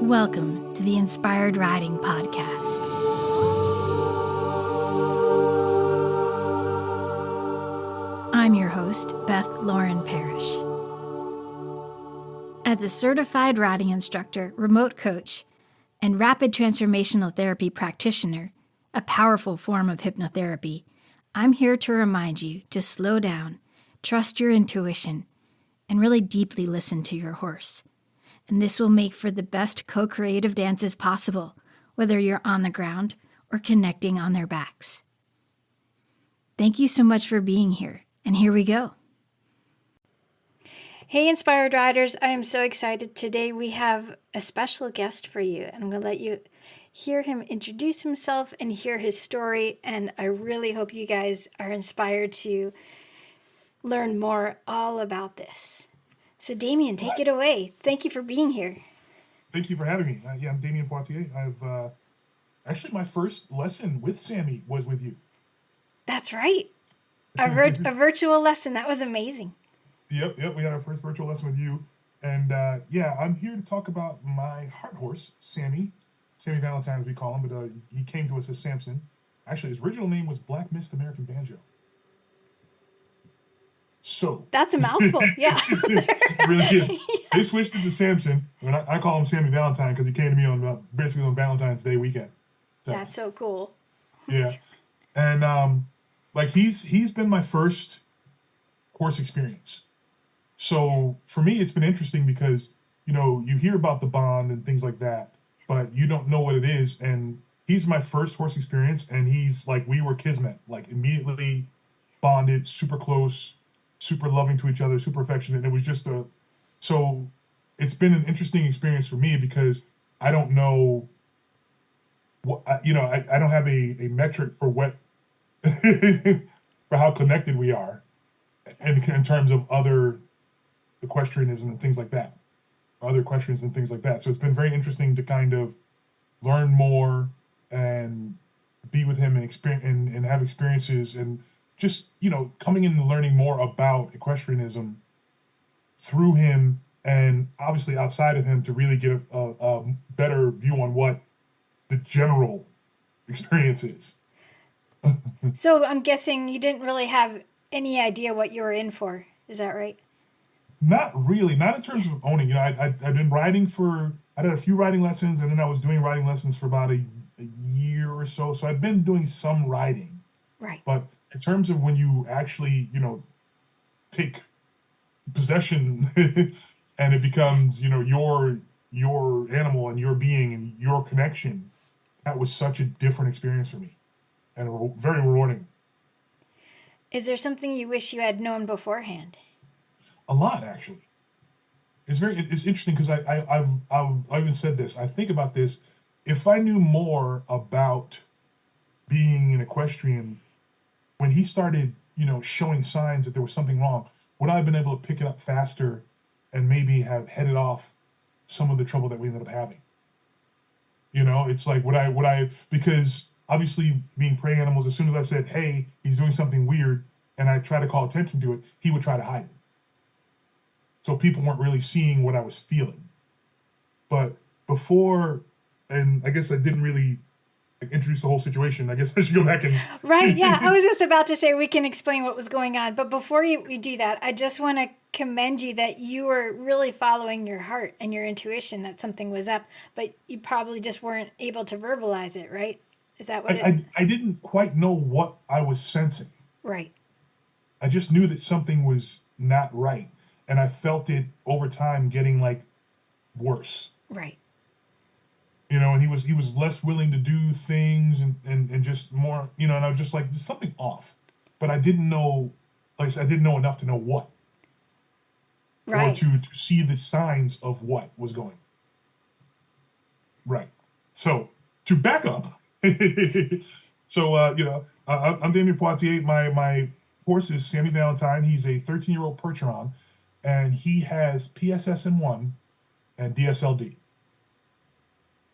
Welcome to the Inspired Riding Podcast. I'm your host, Beth Lauren Parrish. As a certified riding instructor, remote coach, and rapid transformational therapy practitioner, a powerful form of hypnotherapy, I'm here to remind you to slow down, trust your intuition, and really deeply listen to your horse. And this will make for the best co-creative dances possible, whether you're on the ground or connecting on their backs. Thank you so much for being here, and here we go. Hey, Inspired Riders, I am so excited. Today we have a special guest for you, and I'm going to let you hear him introduce himself and hear his story, and I really hope you guys are inspired to learn more all about this. So Damion, take it away. Thank you for being here. Thank you for having me. I'm Damion Poitier. I've actually my first lesson with Sammi was with you. That's right. A virtual lesson. That was amazing. Yep. We had our first virtual lesson with you. And I'm here to talk about my heart horse, Sammi Valentine, as we call him, but he came to us as Sampson. Actually, his original name was Black Mist American Banjo. So that's a mouthful. Yeah. Really is. Yeah. They switched it to Samson. I call him Sammi Valentine because he came to me on basically on Valentine's Day weekend. So, that's so cool. Yeah. And he's been my first horse experience. So for me it's been interesting because, you hear about the bond and things like that, but you don't know what it is. And he's my first horse experience, and he's like, we were kismet, like immediately bonded, super close, super loving to each other, super affectionate. And it was just so it's been an interesting experience for me because I don't know what, I don't have a metric for what, for how connected we are in terms of other equestrianism and things like that, other equestrians and things like that. So it's been very interesting to kind of learn more and be with him and experience and have experiences and just, coming in and learning more about equestrianism through him, and obviously outside of him, to really get a better view on what the general experience is. So I'm guessing you didn't really have any idea what you were in for. Is that right? Not really. Not in terms of owning. I've been riding I did a few riding lessons, and then I was doing riding lessons for about a year or so. So I've been doing some riding. Right. But in terms of when you actually, take possession and it becomes, your animal and your being and your connection, that was such a different experience for me and very rewarding. Is there something you wish you had known beforehand? A lot, actually. It's interesting because I've even said this. I think about this. If I knew more about being an equestrian, when he started, showing signs that there was something wrong, would I have been able to pick it up faster and maybe have headed off some of the trouble that we ended up having? It's like, would I, because obviously being prey animals, as soon as I said, hey, he's doing something weird, and I try to call attention to it, he would try to hide it. So people weren't really seeing what I was feeling. But before, and I guess I didn't really introduce the whole situation. I guess I should go back and... Right, yeah. I was just about to say we can explain what was going on. But before we do that, I just want to commend you that you were really following your heart and your intuition that something was up, but you probably just weren't able to verbalize it, right? Is that what I didn't quite know what I was sensing. Right. I just knew that something was not right. And I felt it over time getting worse. Right. And he was less willing to do things and just more, and I was just like, there's something off. But I didn't know, like I said, I didn't know enough to know what. Right. Or to see the signs of what was going. Right. So to back up, I'm Damion Poitier. My horse is Sammi Valentine. He's a 13-year-old Percheron, and he has PSSM1 and DSLD.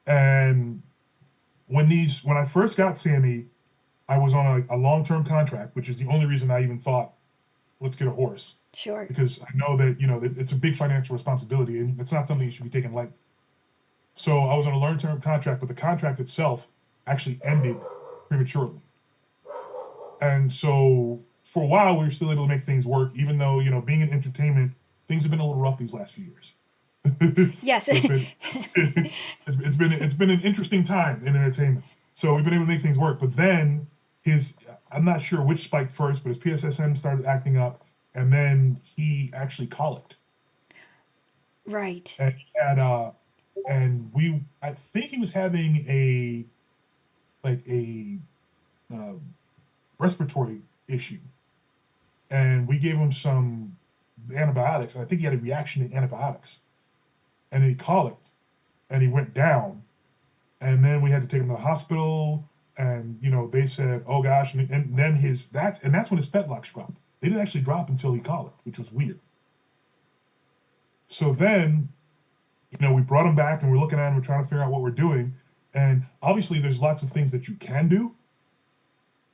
And when I first got Sammi, I was on a long-term contract, which is the only reason I even thought, let's get a horse. Sure. Because I know that, that it's a big financial responsibility, and it's not something you should be taking lightly. So I was on a long-term contract, but the contract itself actually ended prematurely. And so for a while, we were still able to make things work, even though, being in entertainment, things have been a little rough these last few years. Yes. It's been an interesting time in entertainment. So we've been able to make things work. But then I'm not sure which spiked first, but his PSSM started acting up, and then he actually colicked. Right. And he had I think he was having a respiratory issue, and we gave him some antibiotics, and I think he had a reaction to antibiotics, and then he colicked, and he went down, and then we had to take him to the hospital, and they said, oh gosh, and then that's when his fetlocks dropped. They didn't actually drop until he colicked, which was weird. So then, we brought him back, and we're looking at him, we're trying to figure out what we're doing, and obviously there's lots of things that you can do,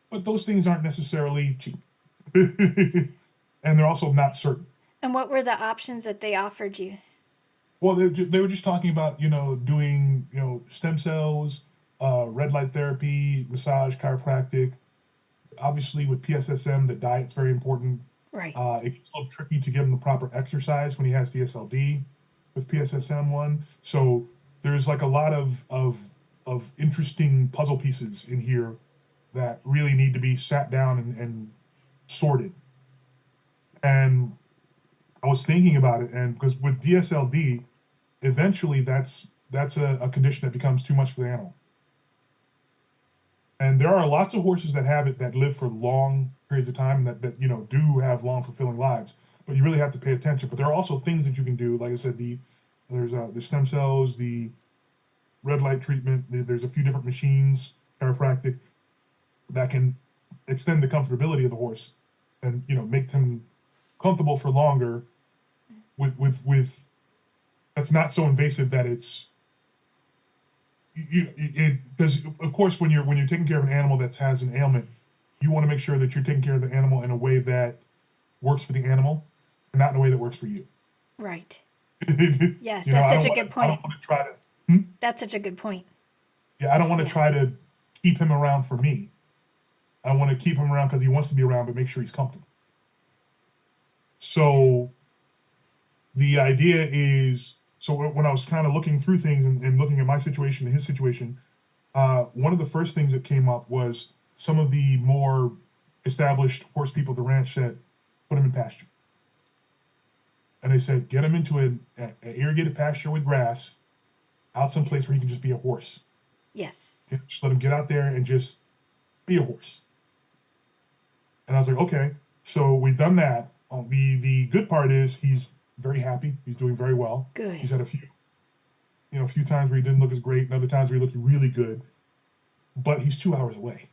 but those things aren't necessarily cheap. And they're also not certain. And what were the options that they offered you? Well, they were just talking about, doing, stem cells, red light therapy, massage, chiropractic. Obviously, with PSSM, the diet's very important. Right. It gets a little tricky to give him the proper exercise when he has DSLD with PSSM one. So there's like a lot of interesting puzzle pieces in here that really need to be sat down and sorted. And I was thinking about it, and because with DSLD, eventually that's a condition that becomes too much for the animal. And there are lots of horses that have it that live for long periods of time that do have long, fulfilling lives. But you really have to pay attention. But there are also things that you can do. Like I said, there's the stem cells, the red light treatment. There's a few different machines, chiropractic, that can extend the comfortability of the horse and make them comfortable for longer with that's not so invasive that it's because of course when you're taking care of an animal that has an ailment, you want to make sure that you're taking care of the animal in a way that works for the animal and not in a way that works for you. Right. Yes, that's such a good point. I don't want to try to That's such a good point. Yeah, I don't want to try to keep him around for me. I want to keep him around because he wants to be around, but make sure he's comfortable. So the idea is, so when I was kind of looking through things and looking at my situation and his situation, one of the first things that came up was some of the more established horse people at the ranch said, put him in pasture. And they said, get him into an irrigated pasture with grass, out someplace where he can just be a horse. Yes. Just let him get out there and just be a horse. And I was like, okay. So we've done that. The good part is he's very happy. He's doing very well. Good. He's had a few times where he didn't look as great, and other times where he looked really good. But he's 2 hours away.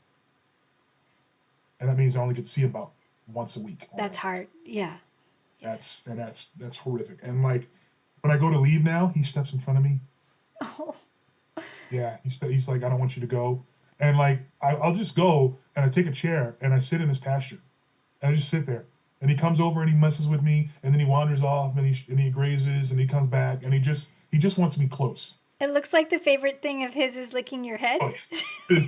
And that means I only get to see him about once a week. That's hard. Yeah. That's horrific. And like when I go to leave now, he steps in front of me. Oh. Yeah, he's like, I don't want you to go. And like I'll just go and I take a chair and I sit in his pasture. And I just sit there. And he comes over and he messes with me, and then he wanders off and he grazes and he comes back and he just wants me close. It looks like the favorite thing of his is licking your head.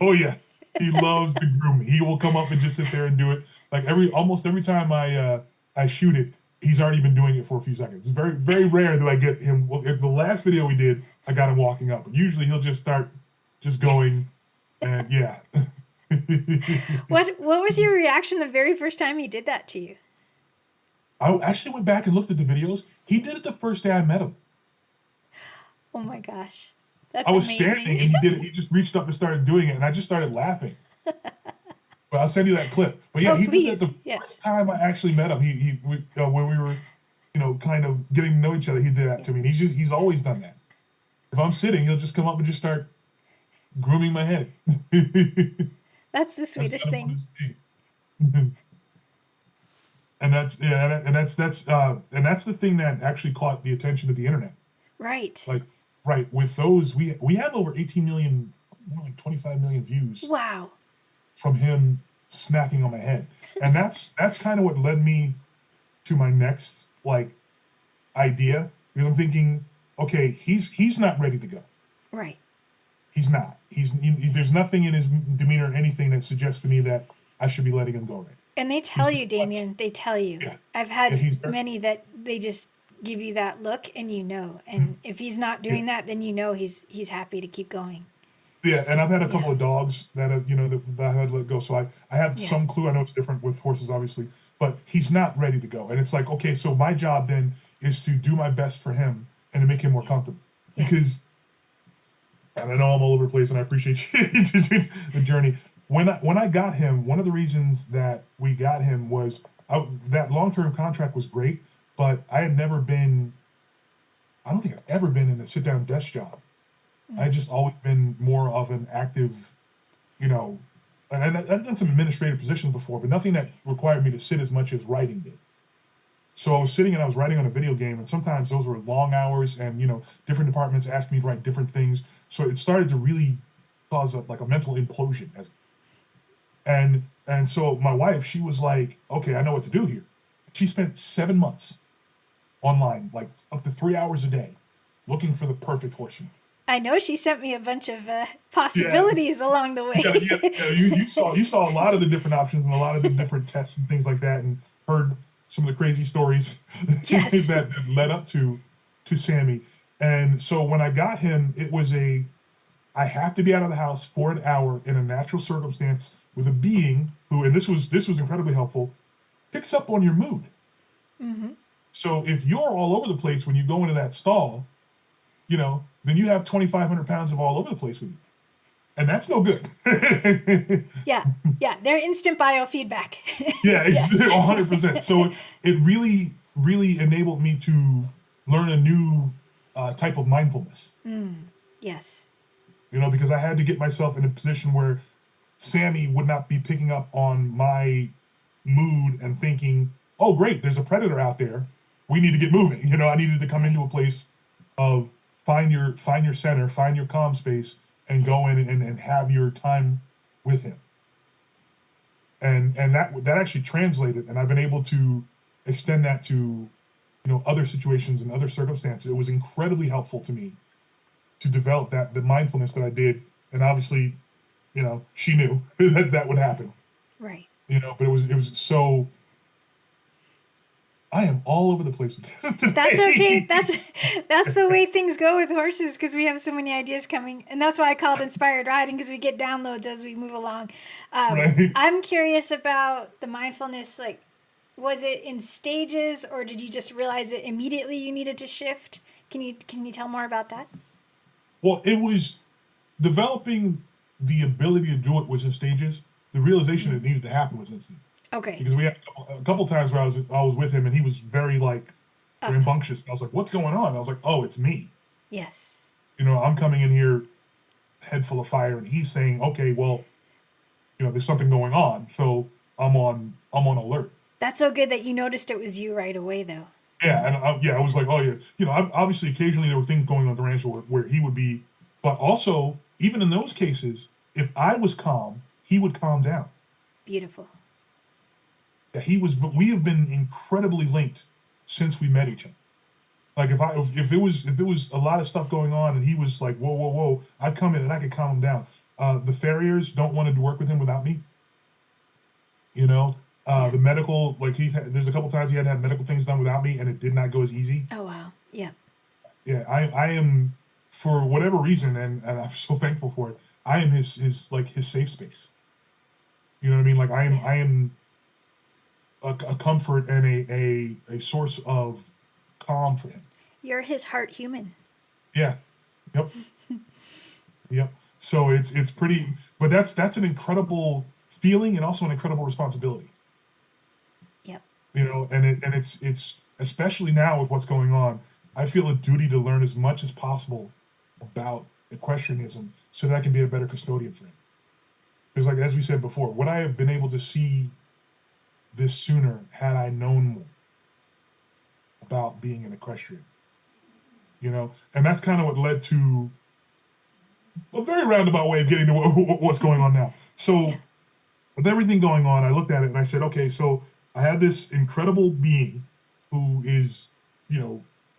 Oh yeah. He loves to groom me. He will come up and just sit there and do it. Like almost every time I shoot it, he's already been doing it for a few seconds. It's very, very rare that I get him. Well, the last video we did, I got him walking up. But usually he'll just start just going, and yeah. What was your reaction the very first time he did that to you? I actually went back and looked at the videos. He did it the first day I met him. Oh my gosh. That's I was amazing. standing and he did it. He just reached up and started doing it, and I just started laughing. But I'll send you that clip. But yeah, he did that the first time I actually met him. When we were, kind of getting to know each other, he did that to me. And he's always done that. If I'm sitting, he'll just come up and just start grooming my head. That's the sweetest thing. And that's the thing that actually caught the attention of the internet. Right. Right. With those, we have over 18 million, like 25 million views. Wow. From him snacking on my head. And that's kind of what led me to my next idea. Because I'm thinking, okay, he's not ready to go. Right. He's not. There's nothing in his demeanor or anything that suggests to me that I should be letting him go right. And they He's tell you, very much, Damion, they tell you. yeah, I've yeah, had he's very, many that they just give you that look and you know. And if he's not yeah, doing that, then you know he's happy to keep going. yeah. And I've had a Yeah. couple of dogs that have, that I had let go. So I have Yeah. some clue. I know it's different with horses, obviously, but he's not ready to go. And it's like, okay, so my job then is to do my best for him and to make him more comfortable. Yes. Because, and I know I'm all over the place, and I appreciate the journey. When I got him, one of the reasons that we got him was that long-term contract was great, but I had never been. I don't think I've ever been in a sit-down desk job. I just always been more of an active, you know, and I've done some administrative positions before, but nothing that required me to sit as much as writing did. So I was sitting and I was writing on a video game, and sometimes those were long hours, and different departments asked me to write different things. So it started to really cause a mental implosion. And so my wife, she was like, "Okay, I know what to do here." She spent 7 months online, like up to 3 hours a day, looking for the perfect horse. I know she sent me a bunch of Yeah, possibilities along the way. you saw a lot of the different options and a lot of the different tests and things like that, and heard some of the crazy stories Yes. that led up to Sammy. And so when I got him, it was I have to be out of the house for an hour in a natural circumstance with a being who, and this was incredibly helpful, picks up on your mood. Mm-hmm. So if you're all over the place when you go into that stall, then you have 2,500 pounds of all over the place with you. And that's no good. Yeah. Yeah. They're instant biofeedback. Yeah, it's Yes. 100%. So it really, really enabled me to learn a new type of mindfulness, Yes. because I had to get myself in a position where Sammy would not be picking up on my mood and thinking, oh, great, there's a predator out there. We need to get moving. I needed to come into a place of find your center, find your calm space, and go in and have your time with him. And that actually translated, and I've been able to extend that to other situations and other circumstances. It was incredibly helpful to me to develop the mindfulness that I did, and obviously, she knew that would happen. Right. But it was so. I am all over the place today. That's okay. That's the way things go with horses, because we have so many ideas coming, and that's why I call it inspired riding, because we get downloads as we move along. Right. I'm curious about the mindfulness. Like, was it in stages, or did you just realize it immediately you needed to shift? Can you tell more about that? Well, it was developing the ability to do it was in stages. The realization it needed to happen was instant. Okay. Because we had a couple times where I was with him and he was very rambunctious. I was like, "What's going on?" I was like, "Oh, it's me." Yes. I'm coming in here head full of fire, and he's saying, "Okay, well, there's something going on." So I'm on alert. That's so good that you noticed it was you right away, though. Yeah, and I was like, "Oh yeah." Obviously, occasionally there were things going on at the ranch where he would be, but also even in those cases, if I was calm, he would calm down. Beautiful. We have been incredibly linked since we met each other. Like if it was a lot of stuff going on and he was like, whoa, whoa, whoa, I'd come in and I could calm him down. The farriers don't want to work with him without me. The medical, there's a couple times he had to have medical things done without me, and it did not go as easy. Oh, wow. Yeah. Yeah, I am, for whatever reason, and I'm so thankful for it, I am his safe space. You know what I mean? Like I am a comfort and a source of calm for him. You're his heart human. Yeah. Yep. Yep. So it's pretty, but that's an incredible feeling and also an incredible responsibility. Yep. And it's especially now with what's going on, I feel a duty to learn as much as possible about equestrianism so that I can be a better custodian for him. Because as we said before, would I have been able to see this sooner had I known more about being an equestrian? And that's kind of what led to a very roundabout way of getting to what's going on now. So with everything going on, I looked at it and I said, okay, so I have this incredible being who is,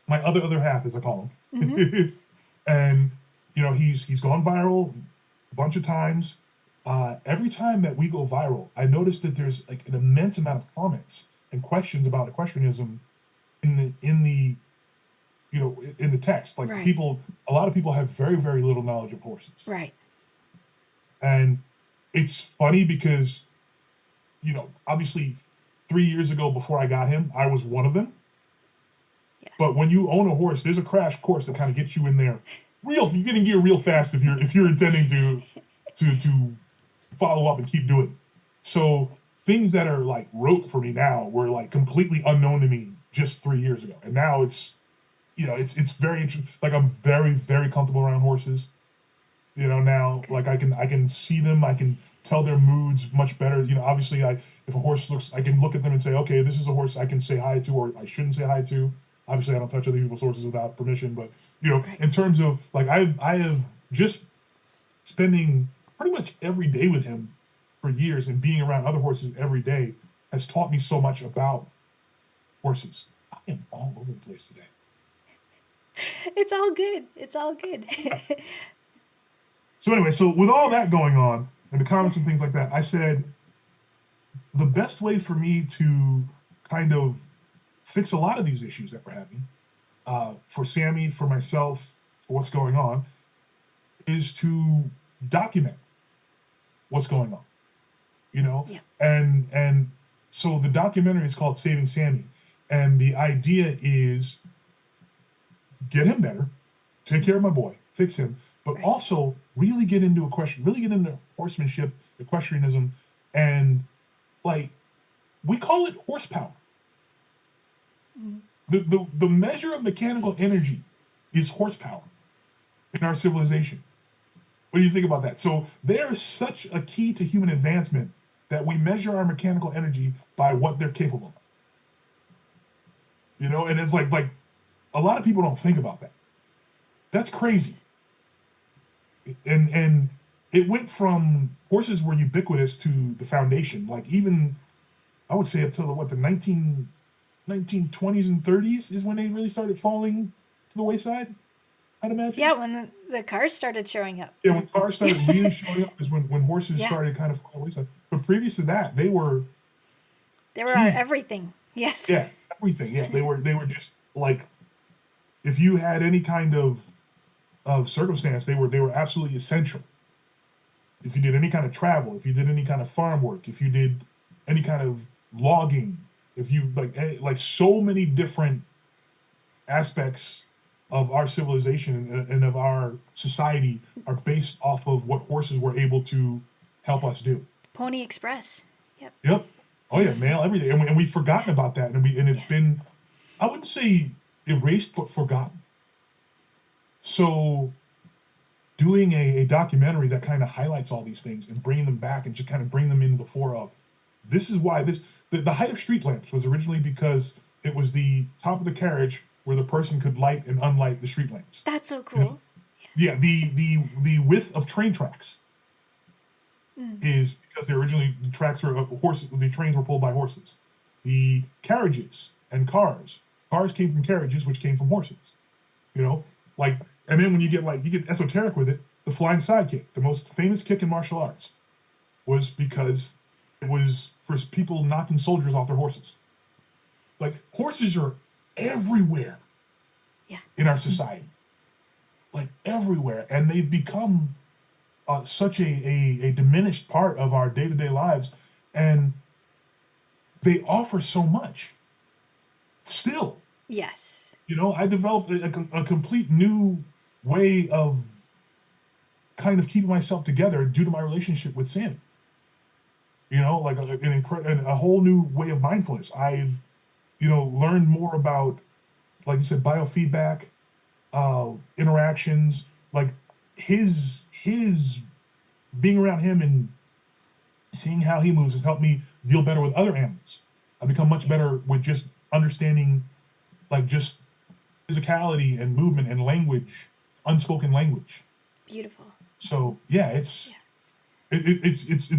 my other half, as I call him. Mm-hmm. And he's gone viral a bunch of times. Every time that we go viral, I notice that there's like an immense amount of comments and questions about equestrianism in the in the text. Like Right. a lot of people have very, very little knowledge of horses. Right. And it's funny because, obviously 3 years ago before I got him, I was one of them. Yeah. But when you own a horse, there's a crash course that kind of gets you in there you get in gear real fast if you're intending to follow up and keep doing it. So things that are like rote for me now were like completely unknown to me just 3 years ago. And now it's very interesting. Like I'm very, very comfortable around horses. Now like I can see them, I can tell their moods much better. Obviously if a horse looks, I can look at them and say, okay, this is a horse I can say hi to, or I shouldn't say hi to. Obviously I don't touch other people's horses without permission, but Right. in terms of like I have just spending pretty much every day with him for years and being around other horses every day has taught me so much about horses. I am all over the place today. It's all good. It's all good. So anyway, so with all that going on and the comments and things like that, I said the best way for me to kind of fix a lot of these issues that we're having, for Sammi, for myself, for what's going on, is to document what's going on. Yeah. And so the documentary is called Saving Sammi, and the idea is get him better, take care of my boy, fix him, but Right. also really get into really get into horsemanship, equestrianism, and like we call it horsepower. Mm. The measure of mechanical energy is horsepower in our civilization. What do you think about that? So there's such a key to human advancement that we measure our mechanical energy by what they're capable of. And it's like a lot of people don't think about that. That's crazy. And it went from horses were ubiquitous to the foundation. Like even I would say up to the 1920s and 30s is when they really started falling to the wayside, I'd imagine. Yeah, when the cars started showing up. Yeah, when cars started really showing up is when horses Yeah. started kind of falling to the wayside. But previous to that, they were our everything. Yes. Yeah, everything. Yeah, they were just like if you had any kind of circumstance, they were absolutely essential. If you did any kind of travel, if you did any kind of farm work, if you did any kind of logging, if you like so many different aspects of our civilization and of our society are based off of what horses were able to help us do. Pony Express. Yep. Yep. Oh yeah, mail, everything, and we've forgotten about that, and it's been, I wouldn't say erased, but forgotten. So doing a documentary that kind of highlights all these things and bringing them back and just kind of bring them into the fore of this is why the height of street lamps was originally because it was the top of the carriage where the person could light and unlight the street lamps. That's so cool. Yeah, the width of train tracks is because the trains were pulled by horses. The carriages and cars came from carriages, which came from horses. And then when you get esoteric with it, the flying sidekick, the most famous kick in martial arts, was because it was for people knocking soldiers off their horses. Like horses are everywhere in our society, like everywhere, and they've become such a diminished part of our day-to-day lives, and they offer so much still. Yes. I developed a complete new way of kind of keeping myself together due to my relationship with Sammi. Like a whole new way of mindfulness. I've learned more about, like you said, biofeedback, interactions, like his being around him and seeing how he moves has helped me deal better with other animals. I've become much better with just understanding, like just physicality and movement and language, unspoken language. Beautiful. So yeah, it's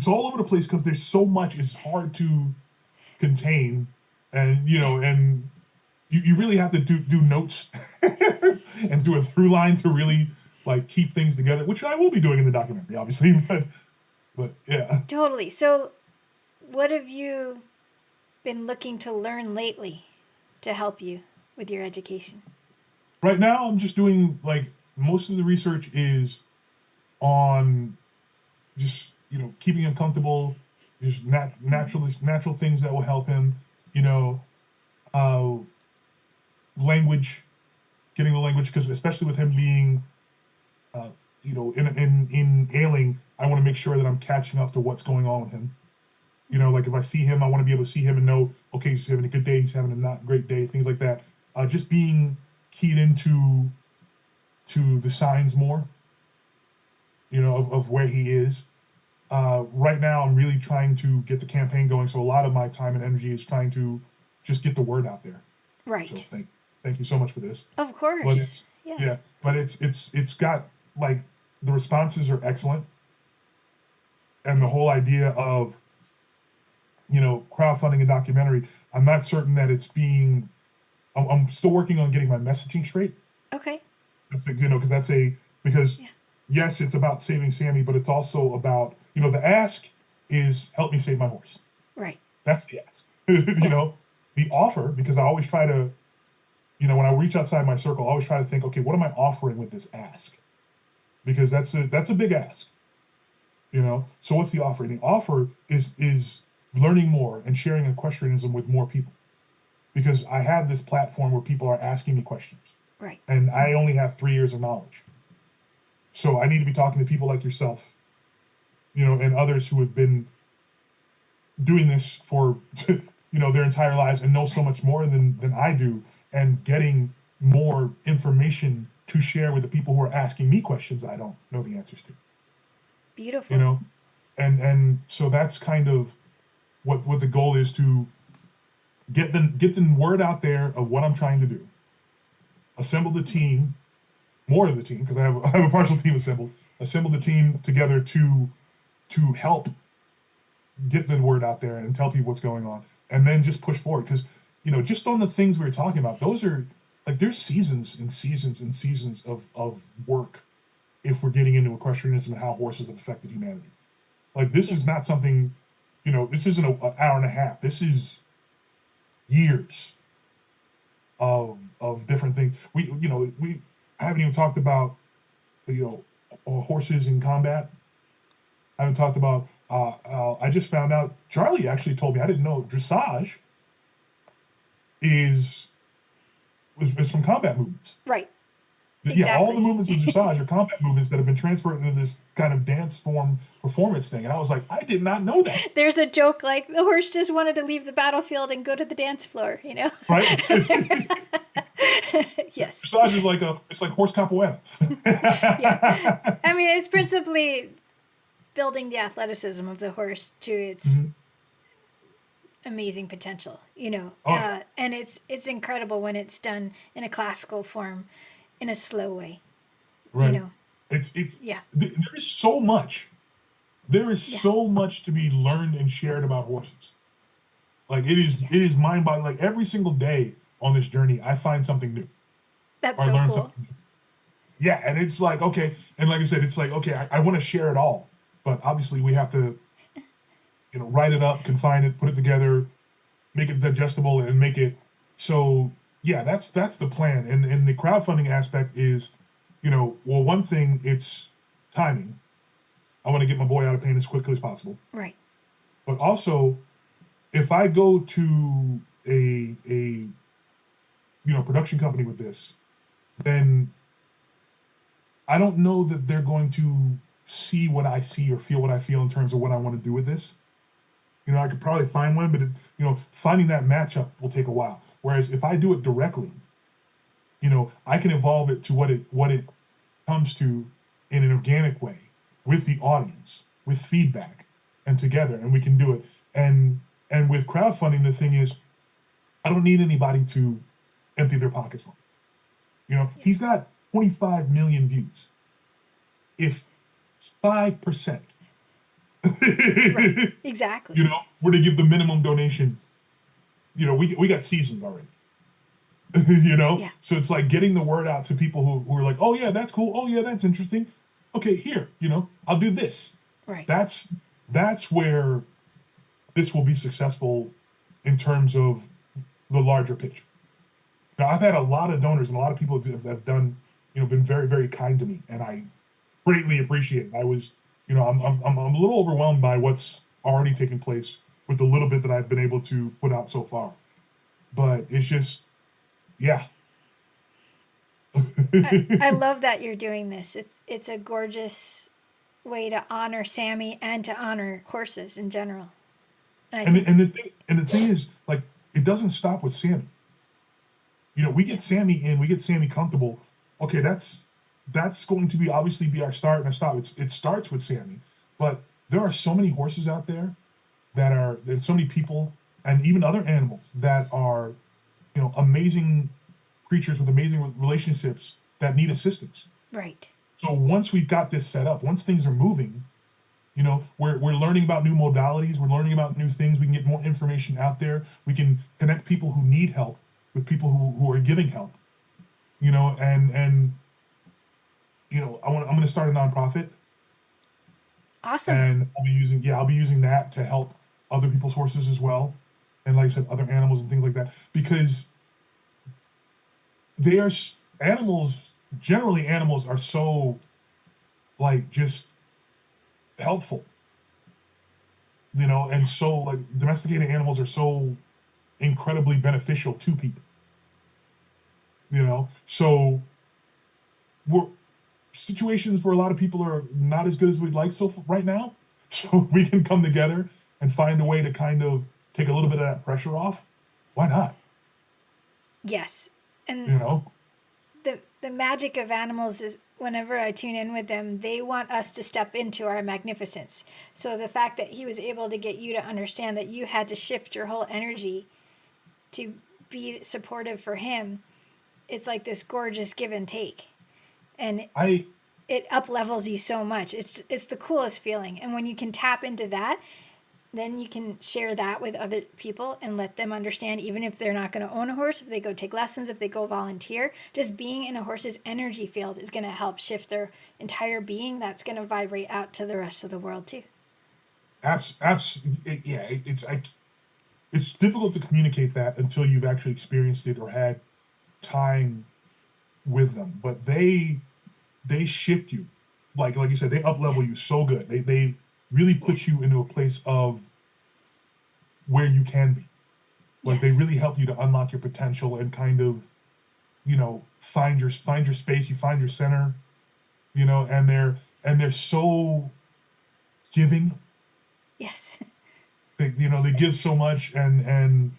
all over the place because there's so much. It's hard to contain, and you really have to do notes and do a through line to really like keep things together, which I will be doing in the documentary, obviously, but yeah. Totally. So, what have you been looking to learn lately to help you with your education? Right now, I'm just doing like most of the research is on just keeping him comfortable, just natural things that will help him. You know, uh, language, getting the language, because especially with him being, in ailing, I want to make sure that I'm catching up to what's going on with him. Like if I see him, I want to be able to see him and know, okay, he's having a good day, he's having a not great day, things like that. Just being keyed into the signs more, of where he is. Right now, I'm really trying to get the campaign going, so a lot of my time and energy is trying to just get the word out there. Right. So thank you so much for this. Of course. But it's got like the responses are excellent, and the whole idea of crowdfunding a documentary. I'm not certain that it's being. I'm still working on getting my messaging straight. Okay. That's because yes, it's about saving Sammi, but it's also about the ask is help me save my horse. Right. That's the ask. The offer, because I always try to, when I reach outside my circle, I always try to think, okay, what am I offering with this ask? Because that's a big ask. So what's the offer? And the offer is learning more and sharing equestrianism with more people. Because I have this platform where people are asking me questions. Right. And I only have 3 years of knowledge. So I need to be talking to people like yourself, and others who have been doing this for, their entire lives and know so much more than I do, and getting more information to share with the people who are asking me questions I don't know the answers to. Beautiful. And so that's kind of what the goal is, to get the word out there of what I'm trying to do. Assemble the team, more of the team, because I have a partial team assembled. Assemble the team together to help get the word out there and tell people what's going on, and then just push forward. Because just on the things we were talking about, those are like there's seasons and seasons and seasons of work if we're getting into equestrianism and how horses have affected humanity. Like this is not something, this isn't an hour and a half. This is years of different things. We haven't even talked about horses in combat. I haven't talked about. I just found out. Charlie actually told me. I didn't know dressage is from combat movements. Right. Exactly. Yeah, all the movements of dressage are combat movements that have been transferred into this kind of dance form performance thing. And I was like, I did not know that. There's a joke like the horse just wanted to leave the battlefield and go to the dance floor, Right? Yes. Dressage is it's like horse capoeira. Yeah. I mean, it's principally building the athleticism of the horse to its amazing potential, and it's incredible when it's done in a classical form, in a slow way. Right. It's there is so much. There is so much to be learned and shared about horses. Like it is mind-boggling. Like every single day on this journey, I find something new. That's so cool. Something new. Yeah, and it's like, okay, and like I said, it's like, okay, I want to share it all, but obviously we have to, write it up, confine it, put it together, make it digestible, and make it so. Yeah, that's the plan, and the crowdfunding aspect is, one thing, it's timing. I want to get my boy out of pain as quickly as possible. Right. But also, if I go to a production company with this, then I don't know that they're going to see what I see or feel what I feel in terms of what I want to do with this. I could probably find one, but finding that matchup will take a while. Whereas if I do it directly, I can evolve it to what it comes to in an organic way with the audience, with feedback, and together, and we can do it. And with crowdfunding, the thing is, I don't need anybody to empty their pockets for me. He's got 25 million views. If 5%, right. Exactly, were to give the minimum donation, we got seasons already. you know? Yeah. So it's like getting the word out to people who are like, oh yeah, that's cool. Oh yeah, that's interesting. Okay, here, I'll do this. Right. That's where this will be successful in terms of the larger picture. Now, I've had a lot of donors and a lot of people have done, been very, very kind to me, and I greatly appreciate it. I was, I'm a little overwhelmed by what's already taken place with the little bit that I've been able to put out so far. But it's just, yeah. I love that you're doing this. It's a gorgeous way to honor Sammi and to honor horses in general. And I and think, the, and the thing and the thing is, like, it doesn't stop with Sammi. We yeah, get Sammi in, we get Sammi comfortable. Okay, that's going to be obviously be our start and our stop. It starts with Sammi, but there are so many horses out there there's so many people and even other animals that are, amazing creatures with amazing relationships that need assistance. right. So once we've got this set up, once things are moving, we're learning about new modalities, we're learning about new things, we can get more information out there, we can connect people who need help with people who are giving help, and I'm going to start a nonprofit, Awesome. and I'll be using that to help other people's horses as well, and like I said, other animals and things like that, because they are animals. Generally, animals are so, like, just helpful, and so, like, domesticated animals are so incredibly beneficial to people, so we're situations for a lot of people are not as good as we'd like right now. So we can come together and find a way to kind of take a little bit of that pressure off. Why not? Yes. And You know? the magic of animals is whenever I tune in with them, they want us to step into our magnificence. So the fact that he was able to get you to understand that you had to shift your whole energy to be supportive for him, it's like this gorgeous give and take. And I it up levels you so much. It's the coolest feeling. And when you can tap into that, then you can share that with other people and let them understand, even if they're not going to own a horse, if they go take lessons, if they go volunteer, just being in a horse's energy field is going to help shift their entire being. That's going to vibrate out to the rest of the world too. it's difficult to communicate that until you've actually experienced it or had time with them. But they shift you, like you said, they up level you so good. They really put you into a place of where you can be. Like, they Yes. really help you to unlock your potential and kind of, find your space, you find your center, and they're so giving. Yes. They give so much, and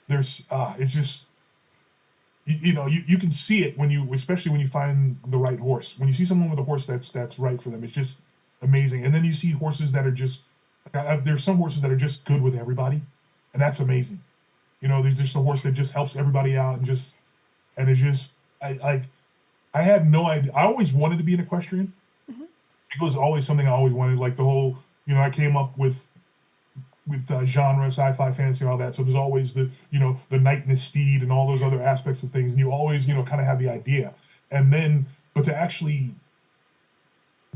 there's it's just, you can see it especially when you find the right horse. When you see someone with a horse that's right for them, it's just amazing. And then you see horses that are just, there's some horses that are just good with everybody, and that's amazing. There's just a horse that just helps everybody out, and it's just, I had no idea. I always wanted to be an equestrian. Mm-hmm. It was always something I always wanted. Like the whole, I came up with genre, sci-fi, fantasy, and all that. So there's always the knight and the steed and all those other aspects of things, and you always, kind of have the idea. And then, but to actually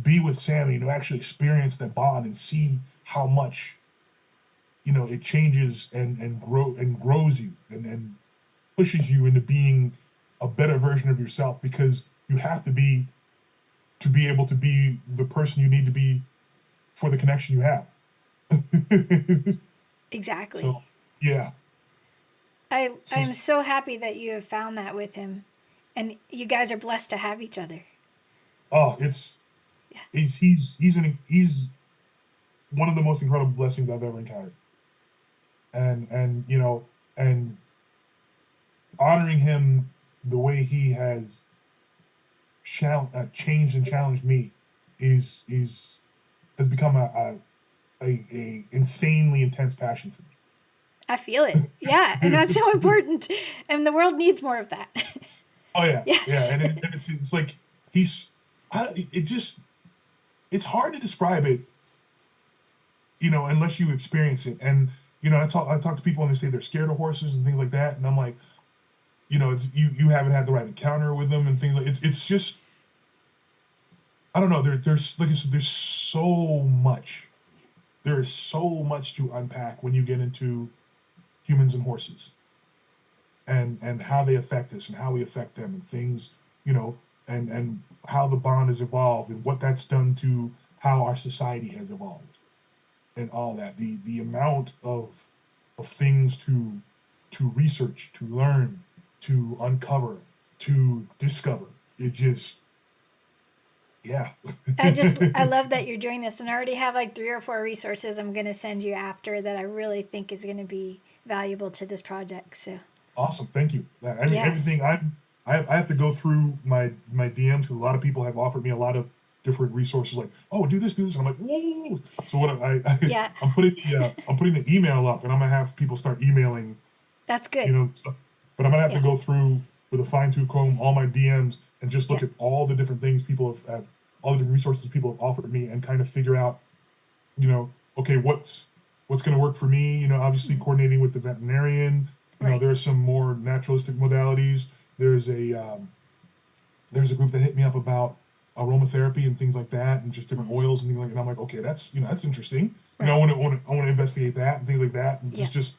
be with Sammi, to actually experience that bond and see how much, it changes and grows you and pushes you into being a better version of yourself, because you have to be able to be the person you need to be for the connection you have. Exactly. So, yeah. I'm so happy that you have found that with him. And you guys are blessed to have each other. Oh, Yeah. he's one of the most incredible blessings I've ever encountered. And honoring him the way he has changed and challenged me has become a insanely intense passion for me. I feel it. Yeah. And that's so important. And the world needs more of that. Oh yeah, Yes. yeah, and it's like he's, it's hard to describe it, unless you experience it. And I talk to people and they say they're scared of horses and things like that, and I'm like, you haven't had the right encounter with them and things like it's just I don't know. There's like I said, there's so much. There is so much to unpack when you get into humans and horses, and how they affect us and how we affect them and things, and how the bond has evolved and what that's done to how our society has evolved and all that. The amount of things to research, to learn, to uncover, to discover. It just yeah. I love that you're doing this, and I already have like 3 or 4 resources I'm going to send you after that I really think is going to be valuable to this project. So Awesome, thank you. I mean, yes, everything I have to go through my DMs because a lot of people have offered me a lot of different resources, like, oh, do this, and I'm like, whoa. So what yeah, I'm putting the email up, and I'm gonna have people start emailing, that's good. stuff. But I'm gonna have to Yeah, go through with a fine tooth comb all my DMs and just yeah, look at all the different things people have all the different resources people have offered me and kind of figure out, okay, what's going to work for me. Obviously coordinating with the veterinarian. right. There are some more naturalistic modalities. There's a there's a group that hit me up about aromatherapy and things like that, and just different Hmm. oils and things like. And I'm like, okay, that's interesting. I Right. want to investigate that and things like that. And Yeah. just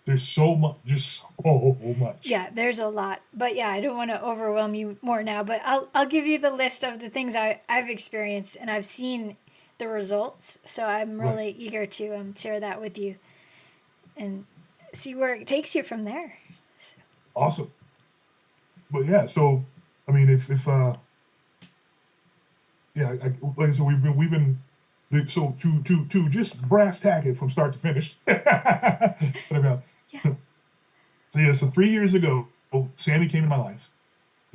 there's so much, just so much. Yeah, there's a lot. But yeah, I don't want to overwhelm you more now, but I'll give you the list of the things I've experienced and I've seen the results. So I'm Right. really eager to share that with you and see where it takes you from there. So, Awesome. But yeah, so I mean, if yeah, like I said, we've been so to just brass tack it from start to finish. But about yeah. so yeah, so 3 years ago, Sammy came in my life.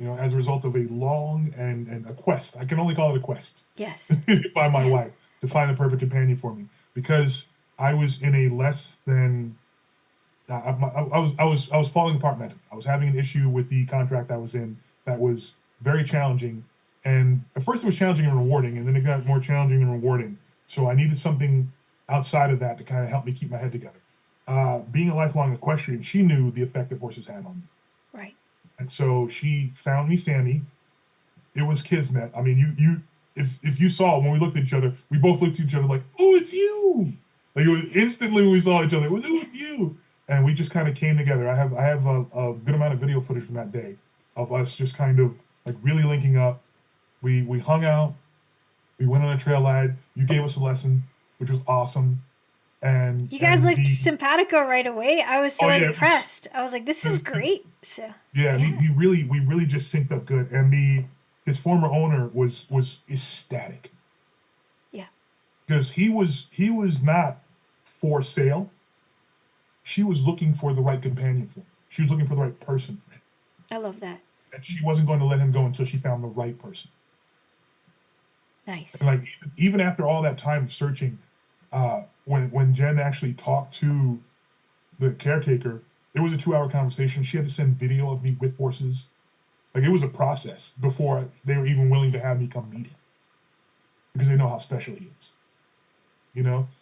As a result of a long and a quest. I can only call it a quest Yes. by my wife to find the perfect companion for me because I was in a less than I was falling apart mentally. I was having an issue with the contract I was in that was very challenging. And at first it was challenging and rewarding, and then it got more challenging and rewarding. So I needed something outside of that to kind of help me keep my head together. Being a lifelong equestrian, she knew the effect that horses had on me. Right. And so she found me Sammy. It was kismet. I mean, if you saw when we looked at each other, we both looked at each other like, oh, it's you. Like it was instantly when we saw each other, it was, oh, it's you. And we just kind of came together. I have a good amount of video footage from that day of us just kind of like really linking up. We hung out. We went on a trail ride. You gave us a lesson, which was awesome. And You guys and looked the simpatico right away. I was oh so yeah, impressed. I was like, this is great. So, yeah. yeah. We really just synced up good. And his former owner was ecstatic Yeah. because he was not for sale. She was looking for the right companion for him. She was looking for the right person for him, I love that. and she wasn't going to let him go until she found the right person. And Nice. like even after all that time of searching, when Jen actually talked to the caretaker, it was a 2-hour conversation. She had to send video of me with horses. Like it was a process before they were even willing to have me come meet him because they know how special he is.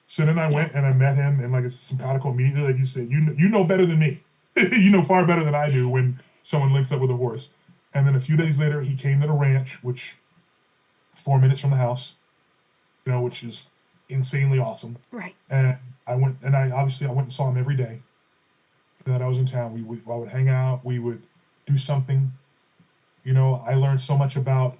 So then I Yeah. went and I met him, and like it's simpatico immediately, like you said, you know better than me. You know far better than I do when someone links up with a horse. And then a few days later, he came to the ranch, which 4 minutes from the house, which is insanely awesome. Right. And I went and saw him every day that I was in town. I would hang out, we would do something. I learned so much about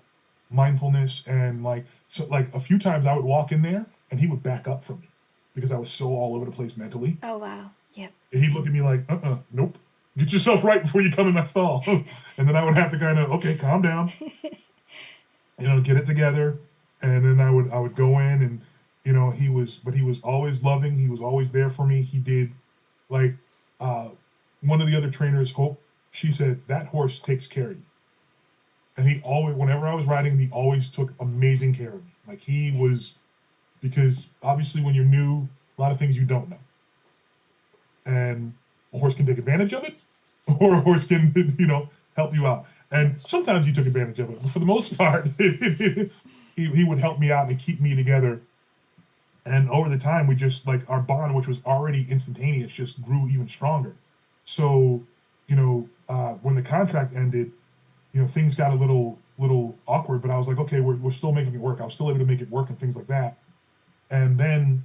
mindfulness and like a few times I would walk in there and he would back up from me because I was so all over the place mentally. Oh, wow. Yep. And he'd look at me like, nope, get yourself right before you come in my stall. And then I would have to kind of, okay, calm down, get it together. And then I would go in and, he was always loving. He was always there for me. He did like, uh, one of the other trainers, Hope, she said, that horse takes care of you. And he always, whenever I was riding him, he always took amazing care of me. Like he was, because obviously when you're new, a lot of things you don't know. And a horse can take advantage of it, or a horse can, help you out. And sometimes he took advantage of it, but for the most part, he would help me out and keep me together. And over the time, we just like our bond, which was already instantaneous, just grew even stronger. So when the contract ended, things got a little awkward, but I was like, okay, we're still making it work. I was still able to make it work and things like that. And then,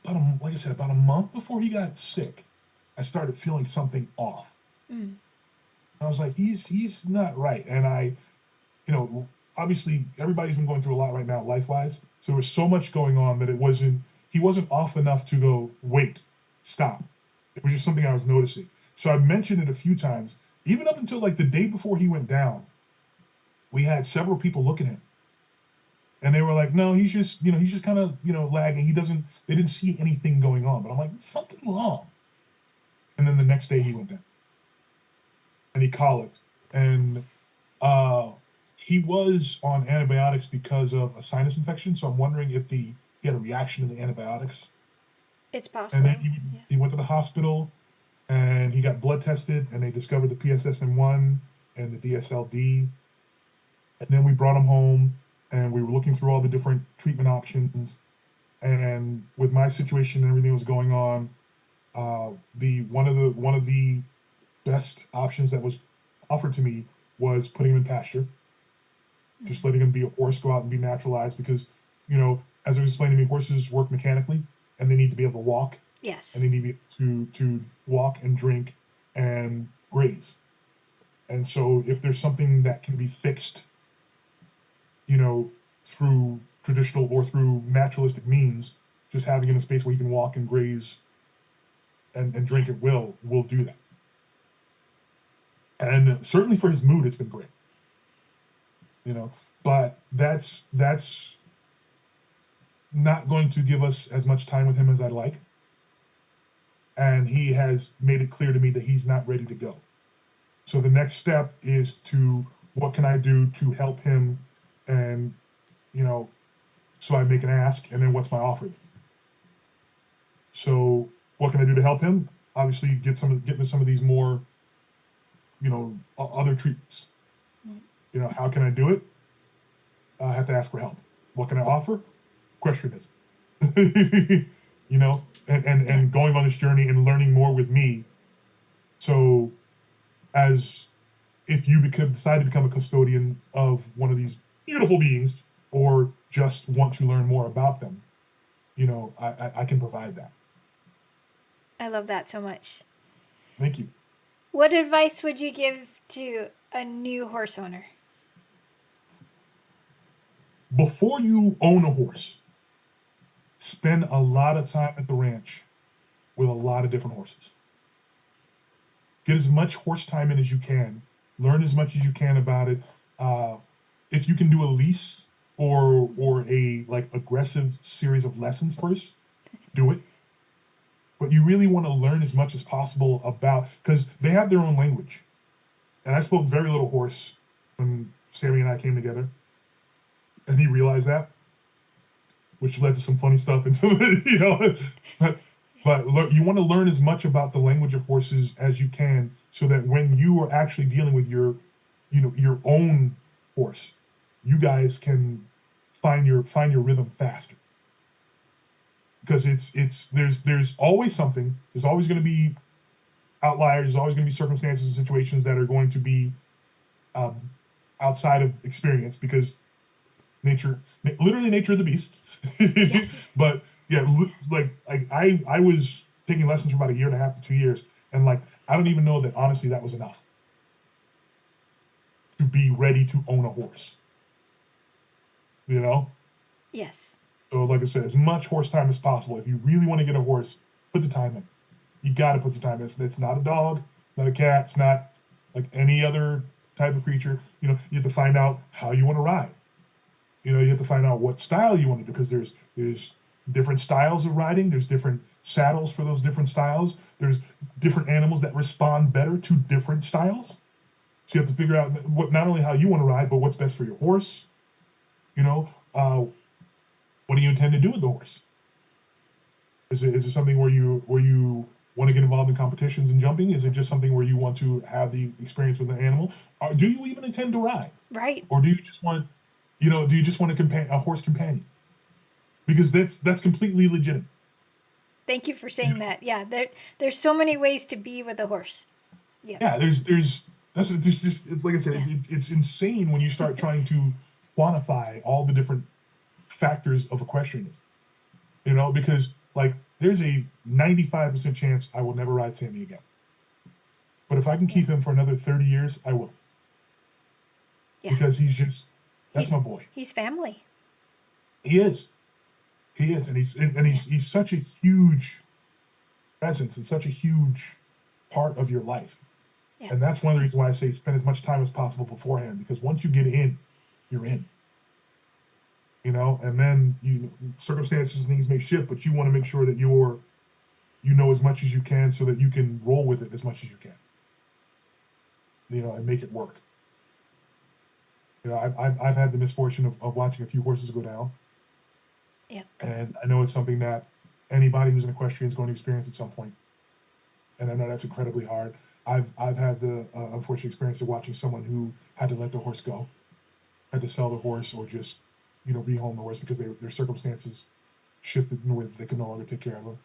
like I said, about a month before he got sick, I started feeling something off. I was like, he's not right. And obviously everybody's been going through a lot right now, life-wise. So there was so much going on that he wasn't off enough to go, wait, stop. It was just something I was noticing. So I mentioned it a few times, even up until like the day before he went down. We had several people look at him, and they were like, no, he's just kind of, lagging. They didn't see anything going on. But I'm like, something wrong. And then the next day he went down and he colicked, and he was on antibiotics because of a sinus infection. So I'm wondering if he had a reaction to the antibiotics. It's possible. And then he went to the hospital and he got blood tested, and they discovered the PSSM1 and the DSLD. And then we brought him home, and we were looking through all the different treatment options. And with my situation and everything that was going on, one of the best options that was offered to me was putting him in pasture, just letting him be a horse, go out and be naturalized. Because, as it was explained to me, horses work mechanically, and they need to be able to walk. Yes. And they need to walk and drink and graze. And so if there's something that can be fixed, through traditional or through naturalistic means, just having him in a space where he can walk and graze and drink at will do that. And certainly for his mood, it's been great. But that's not going to give us as much time with him as I'd like. And he has made it clear to me that he's not ready to go. So the next step is what can I do to help him? And, so I make an ask, and then what's my offer? So what can I do to help him? Obviously get into some of these more, other treatments. How can I do it? I have to ask for help. What can I offer? Equestrianism. And going on this journey and learning more with me. So as if you decide to become a custodian of one of these beautiful beings, or just want to learn more about them, I can provide that. I love that so much. Thank you. What advice would you give to a new horse owner? Before you own a horse, spend a lot of time at the ranch with a lot of different horses. Get as much horse time in as you can. Learn as much as you can about it. If you can do a lease or a aggressive series of lessons first, do it. But you really want to learn as much as possible because they have their own language. And I spoke very little horse when Sammi and I came together, and he realized that, which led to some funny stuff and some, But you want to learn as much about the language of horses as you can, so that when you are actually dealing with your own horse, you guys can find your rhythm faster. Because there's always something. There's always going to be outliers. There's always going to be circumstances and situations that are going to be outside of experience, because literally nature of the beasts. Yes. But yeah, I was taking lessons for about 1.5 years to 2 years, and I don't even know that honestly that was enough to be ready to own a horse. Yes. So like I said, as much horse time as possible. If you really want to get a horse, put the time in. You got to put the time in. It's not a dog, not a cat. It's not like any other type of creature. You have to find out how you want to ride. You have to find out what style you want to do, because there's different styles of riding. There's different saddles for those different styles. There's different animals that respond better to different styles. So you have to figure out not only how you want to ride, but what's best for your horse. What do you intend to do with the horse? Is it something where you want to get involved in competitions and jumping? Is it just something where you want to have the experience with an animal? Or do you even intend to ride? Right. Or do you just want a horse companion? Because that's completely legitimate. Thank you for saying that. Yeah, there's so many ways to be with a horse. Yeah. Yeah, it's like I said, it's insane when you start trying to quantify all the different factors of equestrianism. Because like there's a 95% chance I will never ride Sammy again. But if I can keep him for another 30 years, I will. Yeah. Because that's my boy. He's family. He is, and he's such a huge presence and such a huge part of your life. Yeah. And that's one of the reasons why I say spend as much time as possible beforehand, because once you get in, you're in. And then circumstances and things may shift, but you want to make sure that you know as much as you can so that you can roll with it as much as you can. And make it work. I've had the misfortune of watching a few horses go down. Yeah. And I know it's something that anybody who's an equestrian is going to experience at some point. And I know that's incredibly hard. I've had the unfortunate experience of watching someone who had to let the horse go, had to sell the horse, or just rehome the horse because their circumstances shifted in a way that they could no longer take care of him,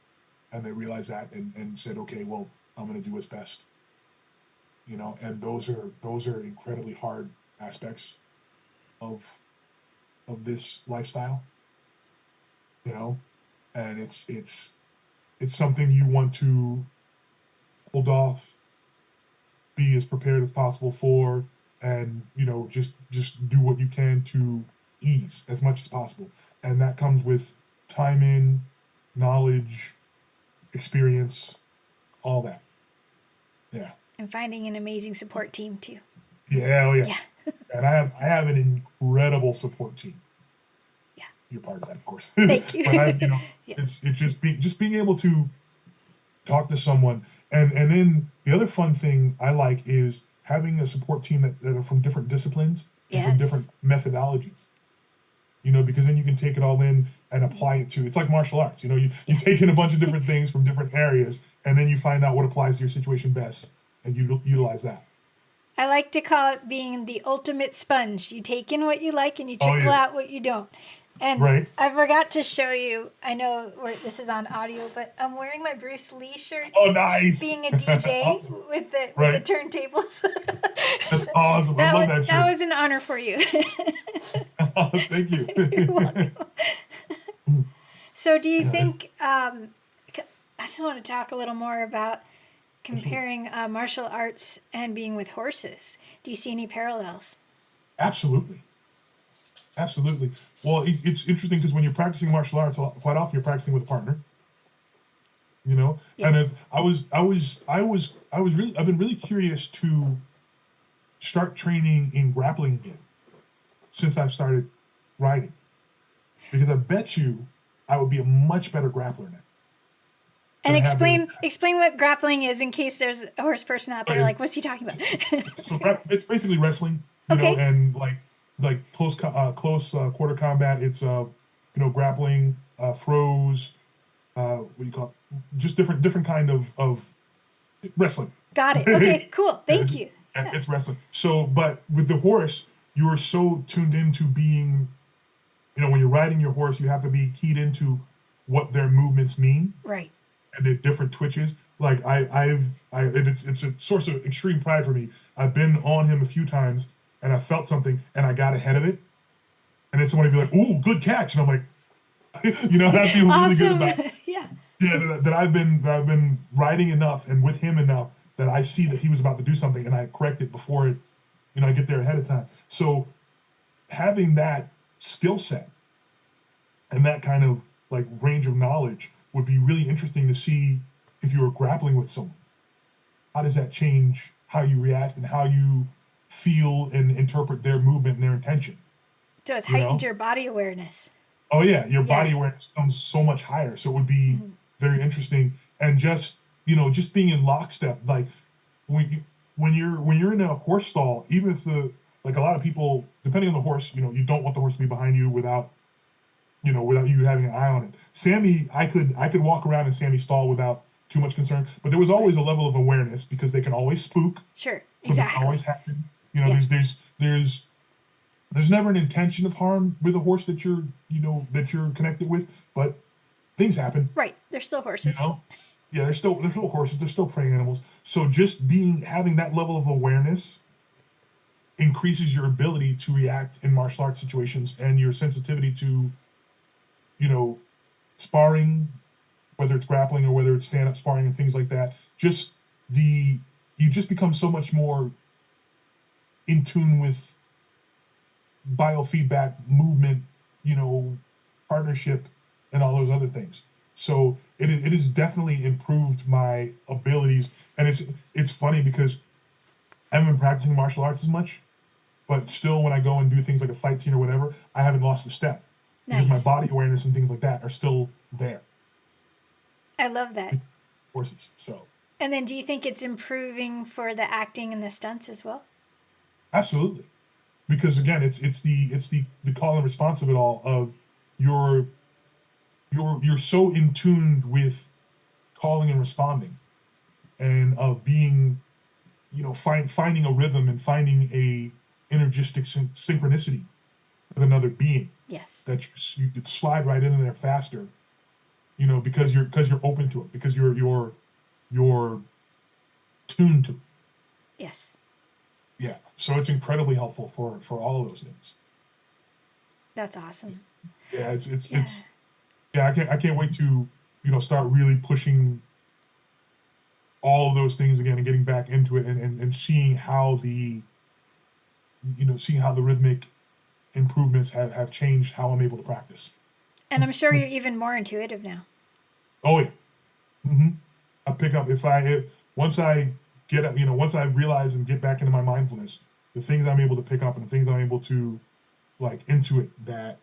and they realized that and said, okay, well, I'm going to do what's best. And those are incredibly hard aspects of this lifestyle. And it's something you want to hold off, be as prepared as possible for, and just do what you can to ease as much as possible. And that comes with timing, knowledge, experience, all that. Yeah. And finding an amazing support team too. Yeah, oh yeah. Yeah. And I have an incredible support team. Yeah. You're part of that, of course. Thank you. But Yeah. it's just being able to talk to someone. And then the other fun thing I like is having a support team that are from different disciplines and from different methodologies. Because then you can take it all in and apply it to, it's like martial arts. You take in a bunch of different things from different areas, and then you find out what applies to your situation best, and you utilize that. I like to call it being the ultimate sponge. You take in what you like and you trickle out what you don't. And right. I forgot to show you, I know this is on audio, but I'm wearing my Bruce Lee shirt. Oh, nice. Being a DJ awesome. with the turntables. That's awesome. I love that shirt. That was an honor for you. Thank you. You're welcome. So do you think, I just want to talk a little more about comparing martial arts and being with horses. Do you see any parallels? Absolutely. Well, it's interesting because when you're practicing martial arts, quite often you're practicing with a partner. Yes. And I've been really curious to start training in grappling again since I've started riding, because I bet you I would be a much better grappler now. And explain what grappling is in case there's a horse person out there like, what's he talking about? So it's basically wrestling, and like close quarter combat. It's grappling, throws, what do you call it? Just different kind of wrestling. Got it. Okay, cool. Thank you. Yeah. It's wrestling. So, but with the horse, you are so tuned into being, when you're riding your horse, you have to be keyed into what their movements mean. Right. And the different twitches. Like it's a source of extreme pride for me. I've been on him a few times and I felt something and I got ahead of it. And then somebody be like, "Ooh, good catch." And I'm like, I feel really good about it. Yeah. Yeah, that I've been riding enough and with him enough that I see that he was about to do something and I correct it before I get there ahead of time. So having that skill set and that kind of like range of knowledge would be really interesting to see if you were grappling with someone. How does that change how you react and how you feel and interpret their movement and their intention? So it's heightened your body awareness. Oh yeah, your body awareness becomes so much higher. So it would be very interesting, and just being in lockstep. Like when you're in a horse stall, even if a lot of people, depending on the horse, you don't want the horse to be behind you without you having an eye on it. Sammy, I could walk around in Sammy's stall without too much concern, but there was always a level of awareness because they can always spook. Sure, so exactly. That can always happen. There's never an intention of harm with a horse that you're connected with, but things happen. Right, they're still horses. Yeah, they're still horses. They're still prey animals. So just having that level of awareness increases your ability to react in martial arts situations and your sensitivity to, you know, sparring, whether it's grappling or whether it's stand up sparring and things like that. Just the you just become so much more in tune with biofeedback, movement, you know, partnership, and all those other things. So it has definitely improved my abilities, and it's funny because I haven't been practicing martial arts as much, but still, when I go and do things like a fight scene or whatever, I haven't lost a step because my Nice. body awareness and things like that are still there. I love that. Horses, so And then do you think it's improving for the acting and the stunts as well? absolutely, because again, it's the call and response of it all. Of your you're so in tune with calling and responding, and of being, finding a rhythm and finding a energistic synchronicity with another being Yes. that you could slide right in there faster, because you're open to it, because you're tuned to it. Yes. Yeah, so it's incredibly helpful for all of those things. That's awesome. Yeah, Yeah. it's yeah, I can't wait to start really pushing all of those things again and getting back into it, and seeing how the rhythmic improvements have changed how I'm able to practice. And I'm sure you're even more intuitive now. Oh yeah. hmm I pick up if once I get up, once I realize and get back into my mindfulness, the things I'm able to pick up and the things I'm able to like intuit that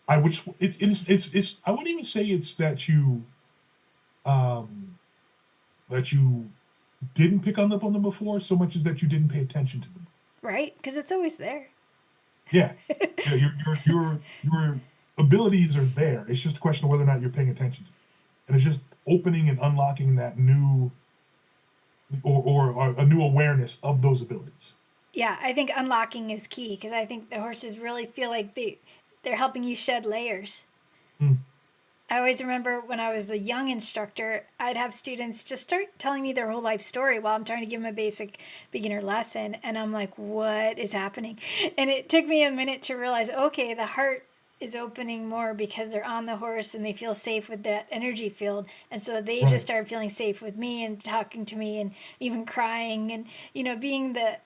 I which it's I wouldn't even say it's um that you didn't pick on them before so much as that you didn't pay attention to them. Right? Because it's always there. Yeah. Yeah, your abilities are there. It's just a question of whether or not you're paying attention to them. And it's just opening and unlocking that new or a new awareness of those abilities. Yeah, I think unlocking is key because I think the horses really feel like they're helping you shed layers. Mm, I always remember when I was a young instructor, I'd have students just start telling me their whole life story while I'm trying to give them a basic beginner lesson. And I'm like, what is happening? And it took me a minute to realize, okay, the heart is opening more because they're on the horse and they feel safe with that energy field. And so they just right. started feeling safe with me and talking to me and even crying and, being the,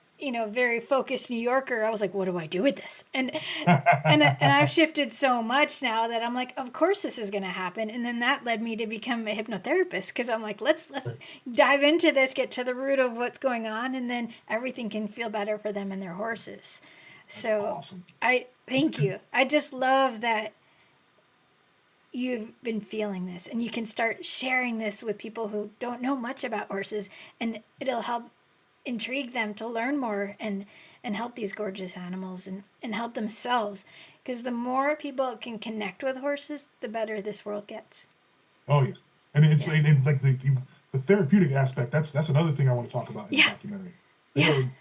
very focused New Yorker, I was like, what do I do with this? And I've shifted so much now that I'm like, of course this is going to happen. And then that led me to become a hypnotherapist because I'm like, let's dive into this, get to the root of what's going on, and then everything can feel better for them and their horses. That's So awesome. I thank you. I just love that you've been feeling this and you can start sharing this with people who don't know much about horses, and it'll help intrigue them to learn more and help these gorgeous animals and help themselves, because the more people can connect with horses, the better this world gets. Oh yeah, and it's Yeah. like the therapeutic aspect. That's another thing I want to talk about in the Yeah. documentary. They Yeah. are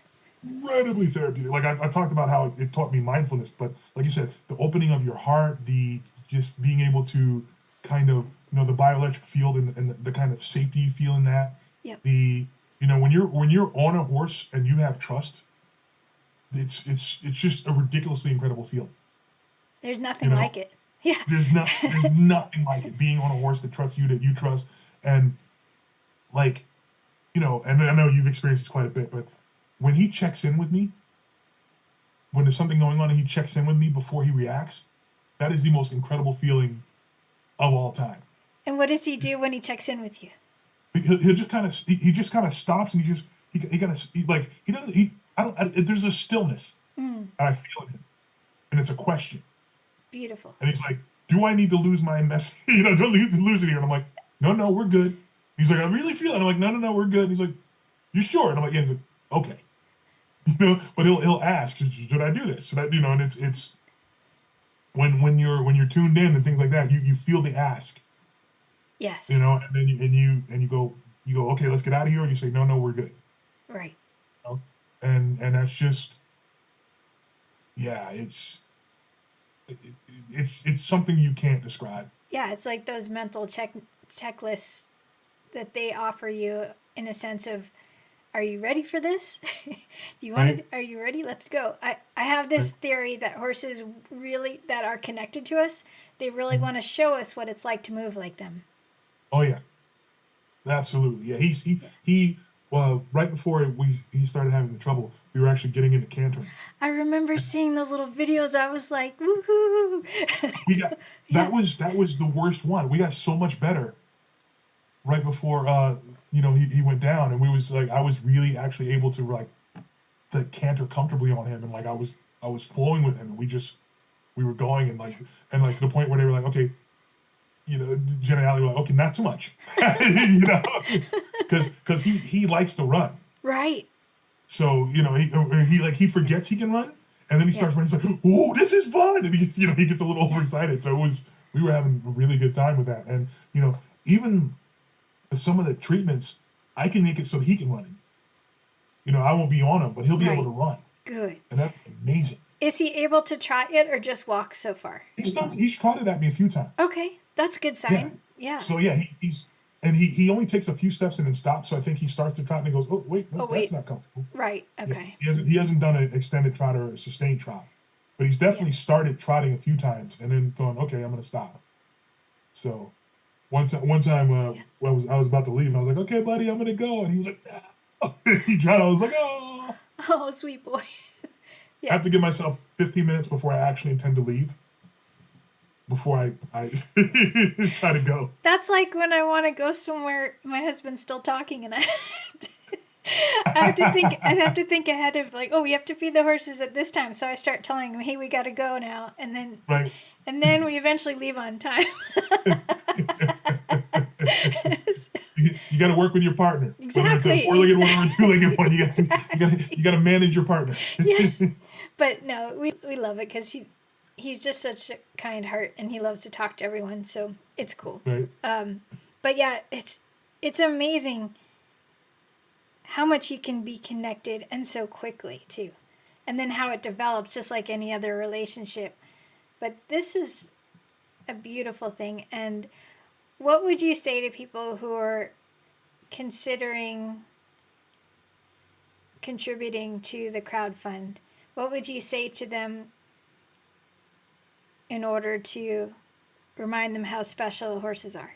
incredibly therapeutic. Like I talked about how it taught me mindfulness, but like you said, the opening of your heart, the just being able to kind of the bioelectric field and the kind of safety you feel in that. Yep. The when you're on a horse and you have trust, it's just a ridiculously incredible feeling. There's You nothing know, like it. Yeah. there's nothing like it. Being on a horse that trusts you, that you trust, and like and I know you've experienced this quite a bit, but when he checks in with me, when there's something going on and he checks in with me before he reacts, that is the most incredible feeling of all time. And what does he do when he checks in with you? He'll just kind of he just kind of stops and he kind of like he doesn't he I don't there's a stillness Mm, that I feel in him, and it's a question, beautiful. and he's like, "Do I need to lose my mess? Don't lose it here?" And I'm like, "No, we're good." He's like, "I really feel it." And I'm like, "No, we're good." And he's like, "You sure?" And I'm like, "Yeah." He's like, "Okay." But he'll ask, "Should I do this?" Should I, and it's when you're tuned in and things like that, you feel the ask, Yes. and then you go, "Okay, let's get out of here," or you say, "No, we're good." Right. You know? And that's just, yeah, it, it, it's something you can't describe. Yeah, it's like those mental checklists that they offer you in a sense of, are you ready for this? You Right. want to, are you ready? Let's go. I have this theory that horses really, that are connected to us, they really want to show us what it's like to move like them. Oh yeah, absolutely. Yeah, he. Well, right before he started having the trouble, we were actually getting into cantering. I remember seeing those little videos. I was like, woohoo! We got Yeah. that was the worst one. We got so much better right before he went down, and we was like I was really actually able to like the canter comfortably on him, and like I was flowing with him, and we were going and like to the point where they were like, okay, Jen and Allie were like, okay, not too much, because he likes to run. Right. So he forgets he can run, and then he starts running. He's like, "Oh, this is fun!" And he gets a little overexcited. So we were having a really good time with that. And even some of the treatments, I can make it so that he can run. I won't be on him, but he'll be able to run. Good. And that's amazing. Is he able to trot yet, or just walk so far? He's trotted at me a few times. Okay, that's a good sign. Yeah. So yeah, he only takes a few steps and then stops. So I think he starts to trot and he goes, "Oh wait, no, that's not comfortable." Right. Okay. Yeah, he hasn't done an extended trot or a sustained trot, but he's definitely started trotting a few times and then going, "Okay, I'm gonna stop." So one time when I was about to leave, and I was like, "Okay, buddy, I'm gonna go," and he was like, "Ah." He tried. I was like, "Oh." Oh, sweet boy. I have to give myself 15 minutes before I actually intend to leave. Before I try to go. That's like when I want to go somewhere, my husband's still talking, and I have to think ahead of like, oh, we have to feed the horses at this time. So I start telling him, hey, we got to go now, and then we eventually leave on time. You got to work with your partner. Exactly. Whether it's a four-legged one or a two-legged one, you got to manage your partner. Yes, but no, we love it because he's just such a kind heart, and he loves to talk to everyone, so it's cool. Right. But yeah, it's amazing how much you can be connected and so quickly too, and then how it develops just like any other relationship. But this is a beautiful thing. And what would you say to people who are considering contributing to the crowd fund? What would you say to them in order to remind them how special horses are?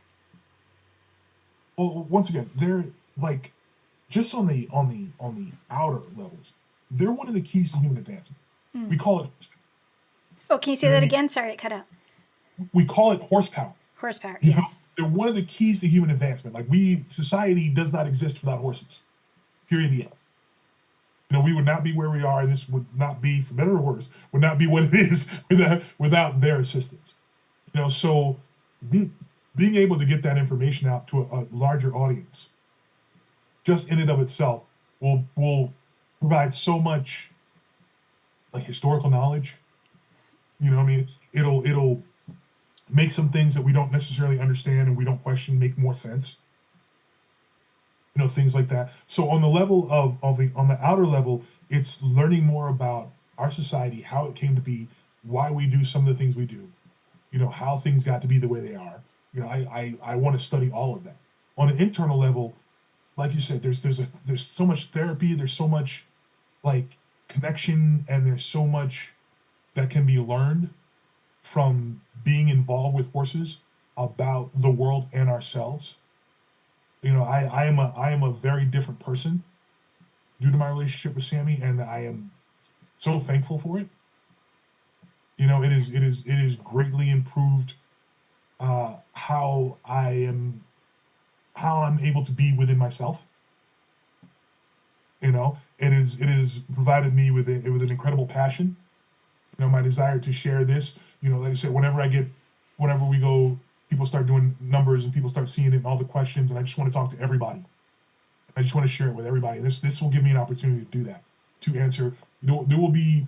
Well, once again, they're like just on the outer levels. They're one of the keys to human advancement. We call it. Oh, can you say that again? Sorry, it cut out. We call it horsepower. Horsepower. You Yes. know, they're one of the keys to human advancement. Like society does not exist without horses. Period. The end. We would not be where we are. This would not be, for better or worse, would not be what it is without their assistance. So being able to get that information out to a larger audience, just in and of itself, will provide so much like historical knowledge. It'll make some things that we don't necessarily understand and we don't question make more sense. Things like that. So on the level on the outer level, it's learning more about our society, how it came to be, why we do some of the things we do, how things got to be the way they are. I want to study all of that. On an internal level, like you said, there's so much therapy, there's so much like connection, and there's so much that can be learned from being involved with horses about the world and ourselves. I am a very different person due to my relationship with Sammi, and I am so thankful for it. It is greatly improved how I'm able to be within myself. It is provided me with an incredible passion. My desire to share this. Like I said, whenever we go, people start doing numbers and people start seeing it and all the questions, and I just want to talk to everybody. I just want to share it with everybody. This will give me an opportunity to do that, to answer. There will be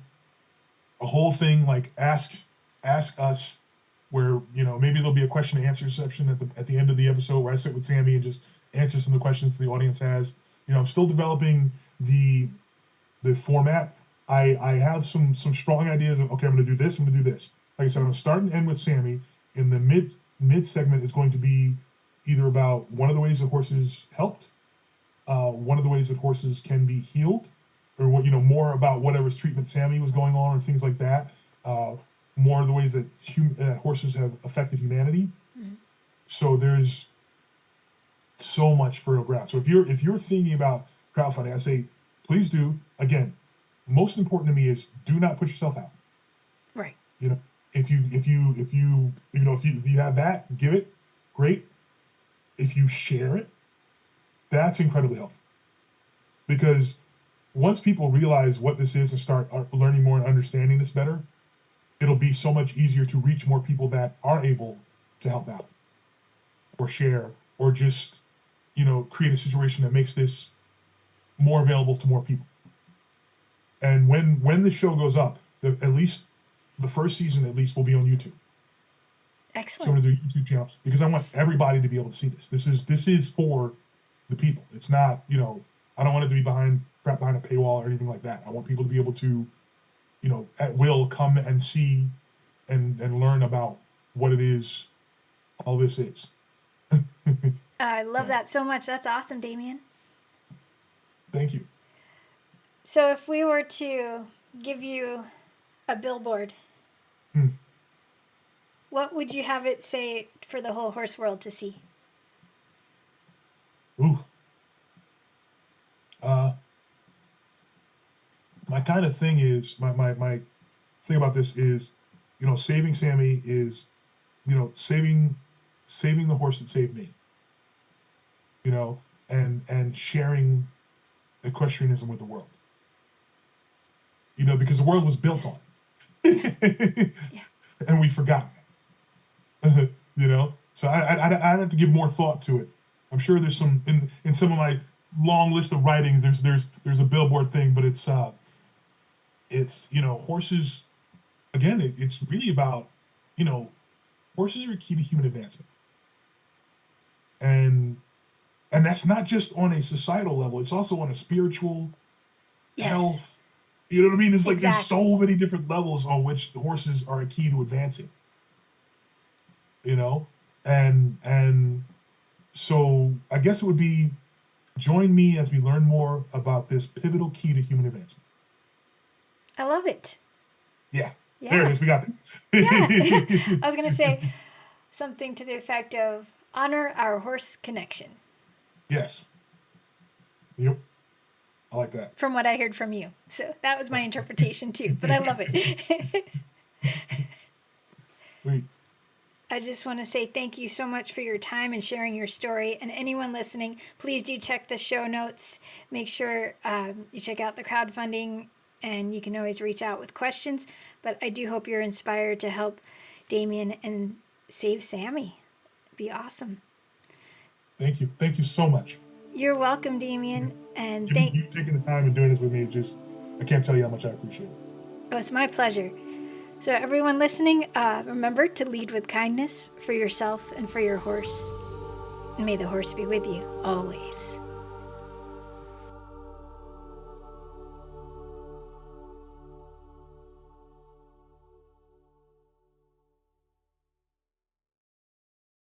a whole thing like ask us, where maybe there'll be a question and answer section at the end of the episode where I sit with Sammi and just answer some of the questions the audience has. I'm still developing the format. I have some strong ideas of, okay, I'm going to do this. I'm going to do this. Like I said, I'm going to start and end with Sammi. In the mid segment is going to be either about one of the ways that horses helped, one of the ways that horses can be healed, or what, more about whatever's treatment Sammi was going on, or things like that. More of the ways that horses have affected humanity. Mm-hmm. So there's so much fertile ground. So if you're thinking about crowdfunding, I say please do. Again, most important to me is do not put yourself out. Right. If you have that, give it. Great. If you share it, that's incredibly helpful. Because once people realize what this is and start learning more and understanding this better, it'll be so much easier to reach more people that are able to help out or share or just, create a situation that makes this more available to more people. And when the show goes up, at least the first season will be on YouTube. Excellent. So I'm going to do a YouTube channel because I want everybody to be able to see this. This is for the people. It's not, I don't want it to be behind a paywall or anything like that. I want people to be able to, at will come and see and learn about what it is all this is. I love that so much. That's awesome, Damion. Thank you. So if we were to give you a billboard, what would you have it say for the whole horse world to see? Ooh. My kind of thing is, my thing about this is, saving Sammi is, saving the horse that saved me. And sharing equestrianism with the world. Because the world was built on it. Yeah. And we've forgotten it. So I'd have to give more thought to it. I'm sure there's some in some of my long list of writings. There's a billboard thing, but it's horses. Again, it's really about horses are a key to human advancement, and that's not just on a societal level. It's also on a spiritual health. You know what I mean? It's like There's so many different levels on which the horses are a key to advancing. And so I guess it would be join me as we learn more about this pivotal key to human advancement. I love it. Yeah. There it is. We got it. Yeah. I was going to say something to the effect of honor our horse connection. Yes. Yep. I like that. From what I heard from you. So that was my interpretation too, but I love it. Sweet. I just want to say thank you so much for your time and sharing your story. And anyone listening, please do check the show notes. Make sure you check out the crowdfunding, and you can always reach out with questions. But I do hope you're inspired to help Damion and save Sammi. It'd be awesome. Thank you. Thank you so much. You're welcome, Damion. And you taking the time and doing this with me. I can't tell you how much I appreciate it. Oh, it's my pleasure. So everyone listening, remember to lead with kindness for yourself and for your horse. And may the horse be with you always.